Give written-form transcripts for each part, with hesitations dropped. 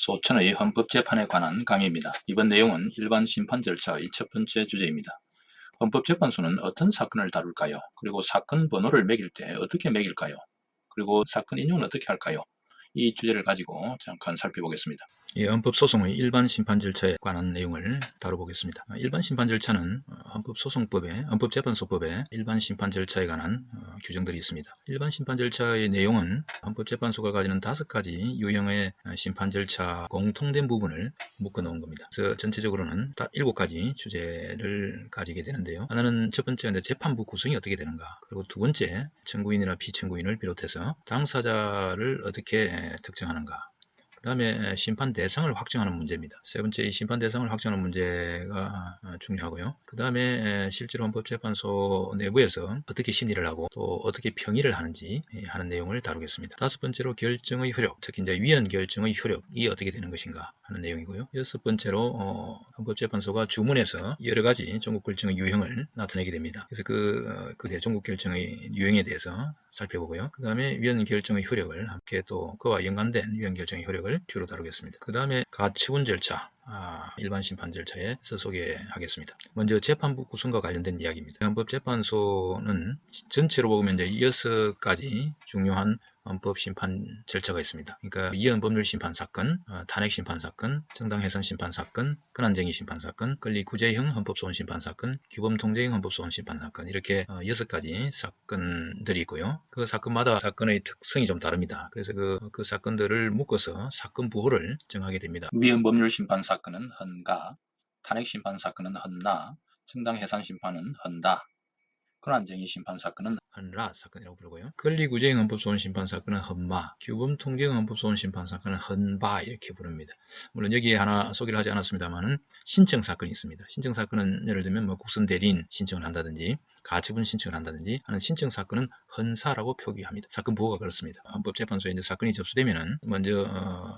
소천의 헌법재판에 관한 강의입니다. 이번 내용은 일반 심판 절차의 첫 번째 주제입니다. 헌법재판소는 어떤 사건을 다룰까요? 그리고 사건 번호를 매길 때 어떻게 매길까요? 그리고 사건 인용은 어떻게 할까요? 이 주제를 가지고 잠깐 살펴보겠습니다. 헌법소송의 일반 심판 절차에 관한 내용을 다뤄보겠습니다. 일반 심판 절차는 헌법재판소법에 일반 심판 절차에 관한 규정들이 있습니다. 일반 심판 절차의 내용은 헌법재판소가 가지는 5가지 유형의 심판 절차 공통된 부분을 묶어 놓은 겁니다. 그래서 전체적으로는 딱 7가지 주제를 가지게 되는데요. 하나는 첫 번째가 재판부 구성이 어떻게 되는가, 그리고 두 번째 청구인이나 비청구인을 비롯해서 당사자를 어떻게 특정하는가, 그 다음에 심판 대상을 확정하는 문제입니다. 세 번째, 이 심판 대상을 확정하는 문제가 중요하고요. 그 다음에 실제로 헌법재판소 내부에서 어떻게 심리를 하고 또 어떻게 평의를 하는지 하는 내용을 다루겠습니다. 다섯 번째로 결정의 효력, 특히 이제 위헌 결정의 효력이 어떻게 되는 것인가 하는 내용이고요. 여섯 번째로 헌법재판소가 주문에서 여러 가지 전국 결정의 유형을 나타내게 됩니다. 그래서 그 전국 결정의 유형에 대해서 살펴보고요. 그 다음에 위헌 결정의 효력을 함께 또 그와 연관된 위헌 결정의 효력을 주로 다루겠습니다. 그 다음에 가처분 절차, 일반 심판 절차에서 소개하겠습니다. 먼저 재판부 구성과 관련된 이야기입니다. 헌법재판소는 전체로 보면 이제 6가지 중요한 헌법 심판 절차가 있습니다. 그러니까 이혼 법률 심판 사건, 탄핵 심판 사건, 정당 해산 심판 사건, 권한쟁의 심판 사건, 권리구제형 헌법소원 심판 사건, 규범 통제형 헌법소원 심판 사건, 이렇게 6가지 사건들이 있고요. 그 사건마다 사건의 특성이 좀 다릅니다. 그래서 그 사건들을 묶어서 사건 부호를 정하게 됩니다. 위헌 법률 심판 사건은 헌가, 탄핵 심판 사건은 헌나, 정당 해산 심판은 헌다, 권한쟁의 심판 사건은 헌라 사건이라고 부르고요. 권리구제형 헌법소원 심판 사건은 헌마, 규범 통제형 헌법소원 심판 사건은 헌바 이렇게 부릅니다. 물론 여기에 하나 소개를 하지 않았습니다만은 신청 사건이 있습니다. 신청 사건은 예를 들면 국선 대리인 신청을 한다든지 가처분 신청을 한다든지 하는 신청 사건은 헌사라고 표기합니다. 사건 부호가 그렇습니다. 헌법재판소에 이제 사건이 접수되면은 먼저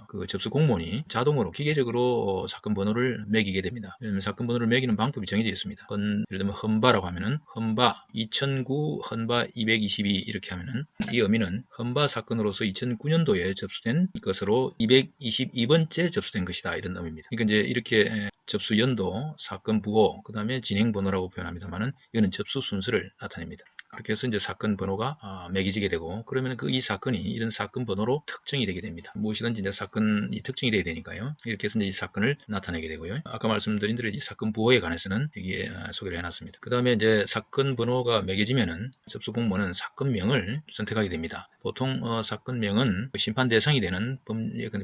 그 접수 공무원이 자동으로 기계적으로 사건 번호를 매기게 됩니다. 왜냐하면 사건 번호를 매기는 방법이 정해져 있습니다. 예를 들면 헌바라고 하면은 헌바 2009 헌바 222 이렇게 하면은 이 의미는 헌바 사건으로서 2009년도에 접수된 것으로 222번째 접수된 것이다, 이런 의미입니다. 그러니까 이제 이렇게 접수 연도, 사건 부호, 그 다음에 진행 번호라고 표현합니다만은 이거는 접수 순서를 나타냅니다. 그렇게 해서 이제 사건 번호가 매겨지게 되고, 그러면 이 사건이 이런 사건 번호로 특정이 되게 됩니다. 무엇이든지 이제 사건이 특정이 되어야 되니까요. 이렇게 해서 이제 이 사건을 나타내게 되고요. 아까 말씀드린 대로 이 사건 부호에 관해서는 여기에 소개를 해놨습니다. 그 다음에 이제 사건 번호가 매겨지면은 접수 공무원은 사건명을 선택하게 됩니다. 보통 사건명은 심판 대상이 되는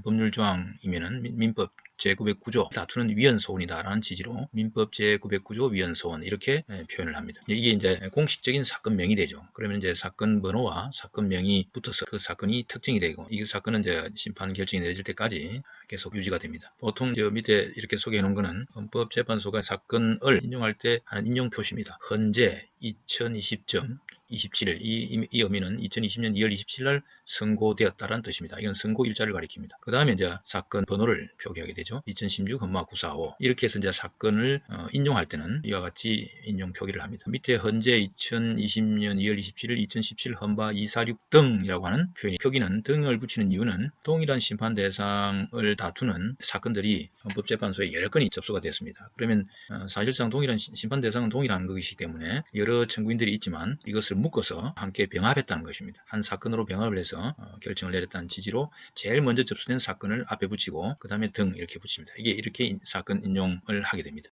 법률 조항이면은 민법 제909조 다투는 위헌소원이다라는 취지로 민법 제909조 위헌소원 이렇게 표현을 합니다. 이게 이제 공식적인 사건명이 되죠. 그러면 이제 사건 번호와 사건명이 붙어서 그 사건이 특정이 되고, 이 사건은 이제 심판 결정이 내려질 때까지 계속 유지가 됩니다. 보통 저 밑에 이렇게 소개해 놓은 거는 헌법재판소가 사건을 인용할 때 하는 인용 표시입니다. 헌재 2020점 27일, 이 의미는 2020년 2월 27일 날 선고되었다라는 뜻입니다. 이건 선고 일자를 가리킵니다. 그 다음에 이제 사건 번호를 표기하게 되죠. 2016 헌마 945 이렇게 해서 이제 사건을 인용할 때는 이와 같이 인용 표기를 합니다. 밑에 헌재 2020년 2월 27일 2017 헌바 246 등이라고 하는 표기는 등을 붙이는 이유는 동일한 심판 대상을 다투는 사건들이 헌법재판소에 여러 건이 접수가 됐습니다. 그러면 사실상 동일한 심판 대상은 동일한 것이기 때문에 여러 청구인들이 있지만 이것을 묶어서 함께 병합했다는 것입니다. 한 사건으로 병합을 해서 결정을 내렸다는 취지로 제일 먼저 접수된 사건을 앞에 붙이고 그 다음에 등 이렇게 붙입니다. 이게 이렇게 사건 인용을 하게 됩니다.